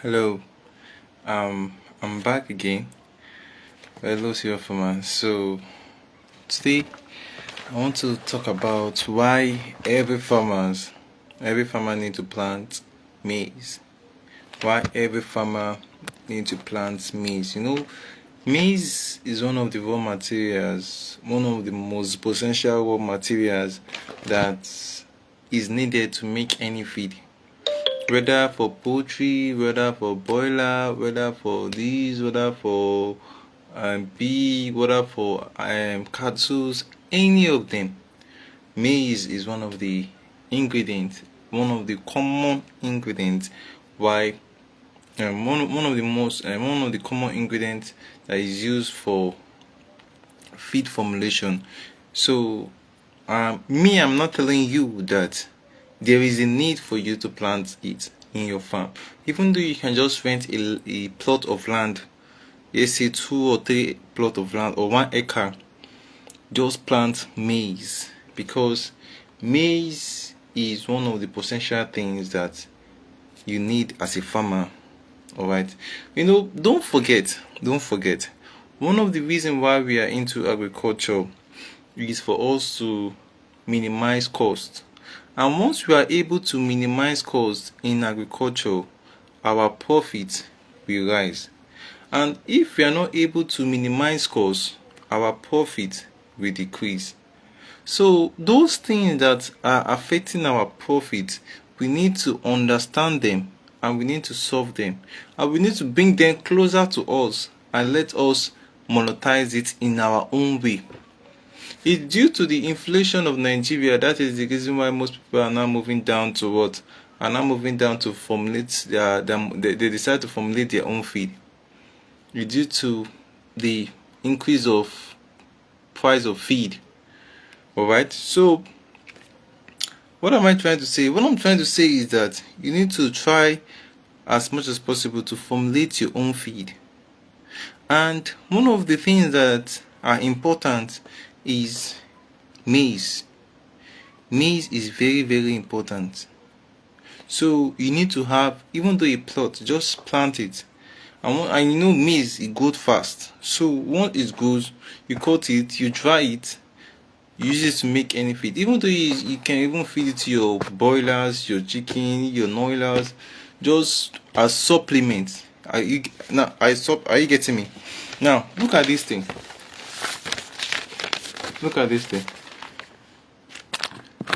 Hello, I'm back again. Hello, Sierra Farmer. So today I want to talk about why every farmer need to plant maize. Why every farmer need to plant maize? Maize is one of the raw materials, one of the most potential raw materials that is needed to make any feed. Whether for poultry, whether for broiler, whether for these, whether for pig, whether for cattle, any of them, maize is one of the ingredients, one of the common ingredients. Why? One of the common ingredients that is used for feed formulation. So, I'm not telling you that there is a need for you to plant it in your farm, even though you can just rent a plot of land, let's say 2 or 3 plot of land or 1 acre. Just plant maize, because maize is one of the potential things that you need as a farmer. All right, don't forget, one of the reasons why we are into agriculture is for us to minimize cost. And once we are able to minimize costs in agriculture, our profit will rise. And if we are not able to minimize costs, our profit will decrease. So those things that are affecting our profit, we need to understand them and we need to solve them. And we need to bring them closer to us and let us monetize it in our own way. It's due to the inflation of Nigeria. That is the reason why most people are now moving down to what? Are now moving down to formulate they decide to formulate their own feed. It's due to the increase of price of feed. Alright, so what am I trying to say? What I'm trying to say is that you need to try as much as possible to formulate your own feed. And one of the things that are important is maize. Maize is very, very important. So you need to have, even though a plot, just plant it. And maize, it grows fast. So once it grows, you cut it, you dry it, you use it to make any feed. Even though you can even feed it to your broilers, your chicken, your noilers, just as supplement. Are you getting me? Now look at this thing. Look at this thing.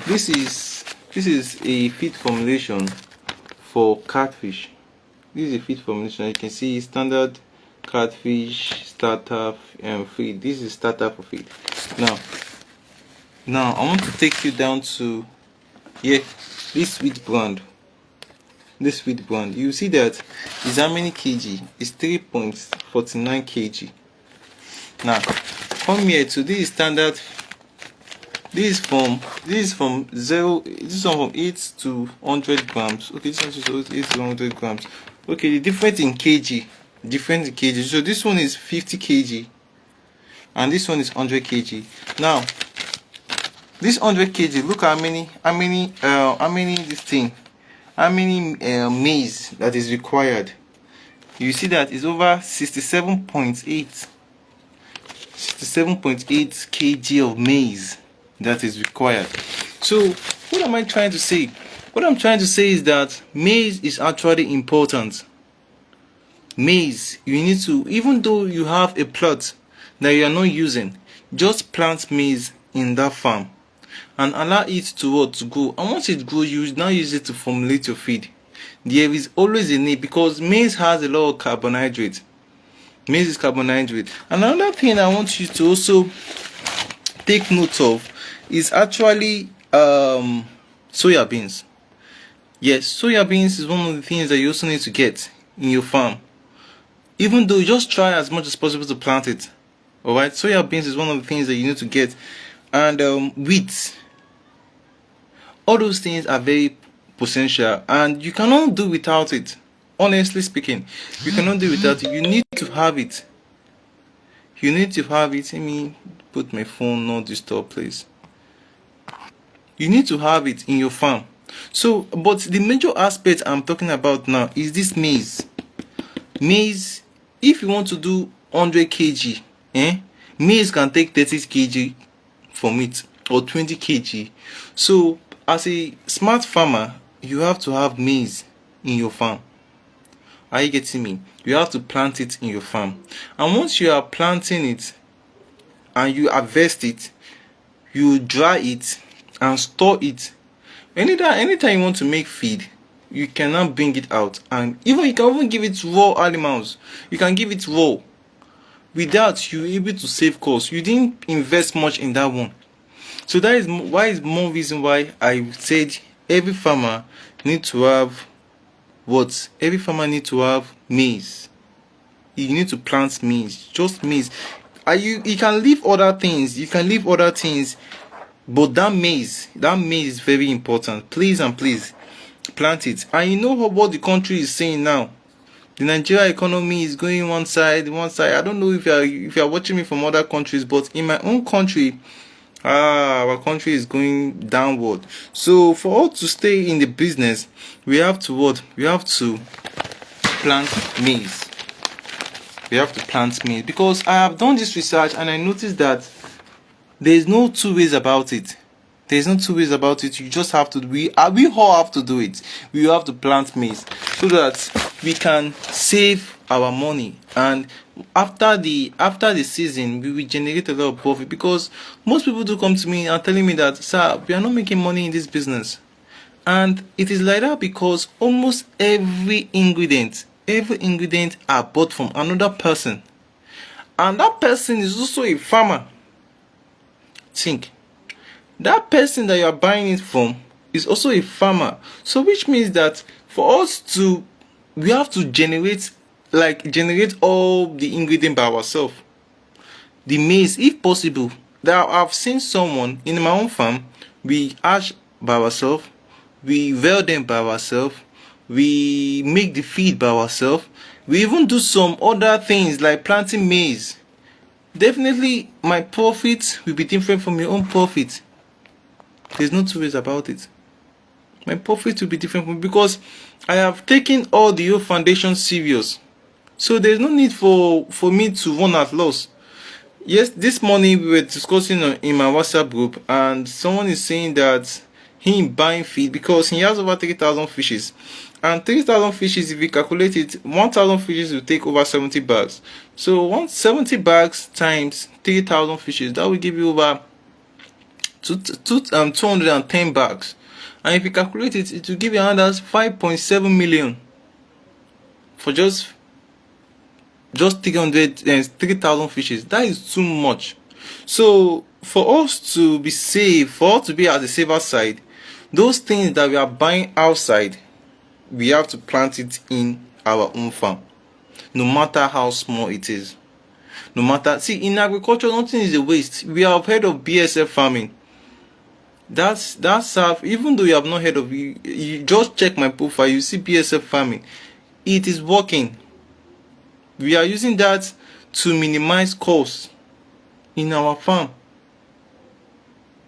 This is a feed formulation for catfish. This is a feed formulation. You can see standard catfish starter feed. This is starter for feed. Now I want to take you down to this feed brand. This feed brand. You see that is how many kg? It's 3.49 kg. Now come here to this standard. This is from 8 to 100 grams. Okay, this one is 8 to 100 grams. Okay, the difference in kg. So this one is 50 kg and this one is 100 kg. Now this 100 kg, look how many maize that is required. You see that is over 67.8 kg of maize that is required. So what am I trying to say? What I'm trying to say is that maize is actually important. Maize, you need to, even though you have a plot that you are not using, just plant maize in that farm and allow it to grow. And once it grows, you now use it to formulate your feed. There is always a need, because maize has a lot of carbohydrate. Maize is carbohydrate. Another thing I want you to also take note of is actually soya beans. Yes, soya beans is one of the things that you also need to get in your farm. Even though you just try as much as possible to plant it. Alright, soya beans is one of the things that you need to get. And wheat. All those things are very potential and you cannot do without it. Honestly speaking, you cannot do without it. You need to have it. You need to have it. Let me put my phone not disturb, please. You need to have it in your farm. So, but the major aspect I'm talking about now is this maize. Maize, if you want to do 100 kg, maize can take 30 kg from it, or 20 kg. So as a smart farmer, you have to have maize in your farm. Are you getting me? You have to plant it in your farm, and once you are planting it and you harvest it, you dry it and store it. Anytime you want to make feed, you cannot bring it out, and even you can even give it raw animals. You can give it raw. With that, you're able to save costs. You didn't invest much in that one. So that is why is more reason why I said every farmer need to have what? Every farmer need to have maize. You need to plant maize, just maize. You can leave other things. You can leave other things, but that maize is very important. Please and please plant it. And you know what the country is saying now? The Nigeria economy is going one side. I don't know if you are watching me from other countries, but in my own country, our country is going downward. So for us to stay in the business, we have to what? We have to plant maize. We have to plant maize, because I have done this research and I noticed that there is no two ways about it. There's no two ways about it. You just have to. We all have to do it. We have to plant maize so that we can save our money, and after the season we will generate a lot of profit. Because most people do come to me and telling me that, sir, we are not making money in this business, and it is like that because almost every ingredient are bought from another person, and that person is also a farmer. Think. That person that you are buying it from is also a farmer. So which means that for us to, we have to generate all the ingredient by ourselves. The maize, if possible. That I've seen someone in my own farm, we ash by ourselves, we veil them by ourselves, we make the feed by ourselves, we even do some other things like planting maize. Definitely my profit will be different from your own profit. There's no two ways about it. My profit will be different because I have taken all the whole foundation serious. So there's no need for me to run at loss. Yes, this morning we were discussing in my WhatsApp group, and someone is saying that he buying feed because he has over 3,000 fishes. And 3,000 fishes, if you calculate it, 1,000 fishes will take over 70 bags. So 170 bags times 3,000 fishes, that will give you over 210 bags, and if you calculate it, it will give you another 5.7 million for just 3,000 fishes. That is too much. So for us to be safe, for us to be at the safer side, those things that we are buying outside, we have to plant it in our own farm, no matter how small it is. No matter, see, in agriculture, nothing is a waste. We have heard of BSF farming. That's even though you have not heard of it, you just check my profile, you see BSF farming. It is working. We are using that to minimize costs in our farm.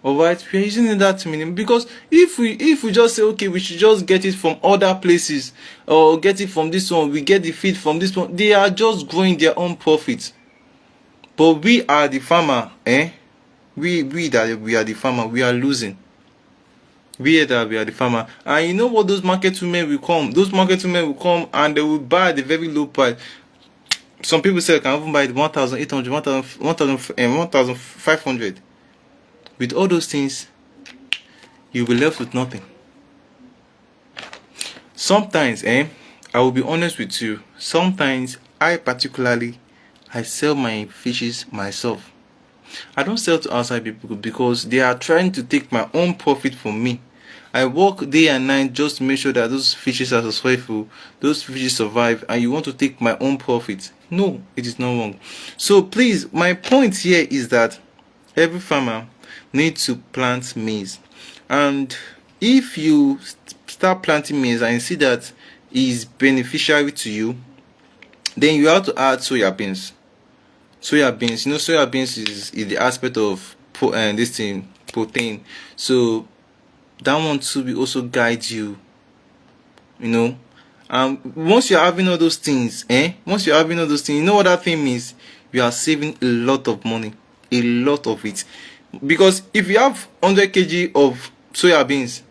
Alright, we are using that to minimize, because if we just say, okay, we should just get it from other places, or get it from this one, we get the feed from this one, they are just growing their own profits. But we are the farmer, we are the farmer, we are losing. We are the farmer. And you know what? Those market women will come and they will buy at the very low price. Some people say I can even buy it 1,800, 1,500. With all those things, you'll be left with nothing. Sometimes, I will be honest with you, sometimes I sell my fishes myself. I don't sell to outside people because they are trying to take my own profit from me. I work day and night just to make sure that those fishes are successful, those fishes survive, and you want to take my own profit. No, it is not wrong. So please, my point here is that every farmer needs to plant maize. And if you start planting maize and you see that it is beneficial to you, then you have to add soya beans. Soya beans, soya beans is the aspect of protein. So that one too will also guide you, and And once you're having all those things, once you're having all those things, you know what that thing means? You are saving a lot of money, a lot of it. Because if you have 100 kg of soya beans,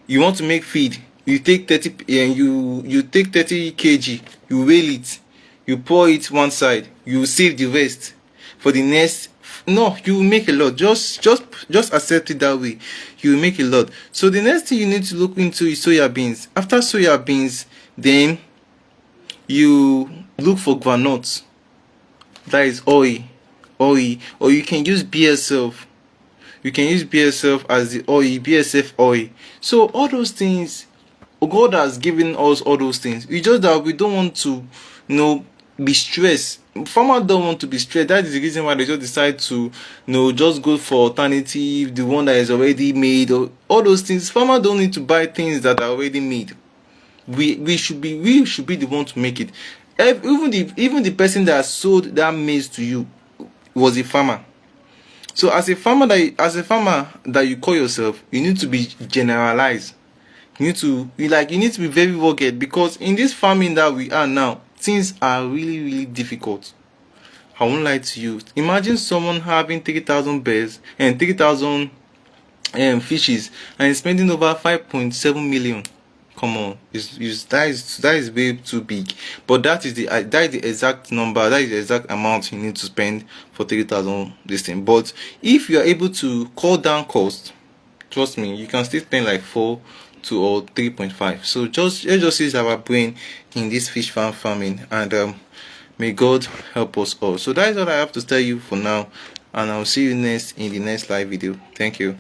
you want to make feed, you take 30 and you take 30 kg, you weigh it, you pour it one side, you save the rest for the next. No, you will make a lot. Just accept it that way. You will make a lot. So the next thing you need to look into is soya beans. After soya beans, then you look for granules. That is oil, or you can use BSF. You can use BSF as the oil, BSF oil. So all those things, God has given us all those things. It's just that we don't want to, be stressed. Farmers don't want to be stressed. That is the reason why they just decide to, just go for alternative, the one that is already made, or all those things. Farmers don't need to buy things that are already made. We should be the one to make it. Even the person that sold that maize to you was a farmer. So as a farmer that you call yourself, you need to be generalized. You need to be very rugged, because in this farming that we are now, things are really, really difficult. I won't lie to you. Imagine someone having 3,000 birds and 3,000 fishes and spending over 5.7 million. Come on, that is way too big. But that is the exact number, that is the exact amount you need to spend for 3,000 this thing. But if you are able to cut down cost, trust me, you can still spend like 4 to or 3.5. So let's just use our brain in this fish farming, and may God help us all. So that is all I have to tell you for now, and I'll see you next in the next live video. Thank you.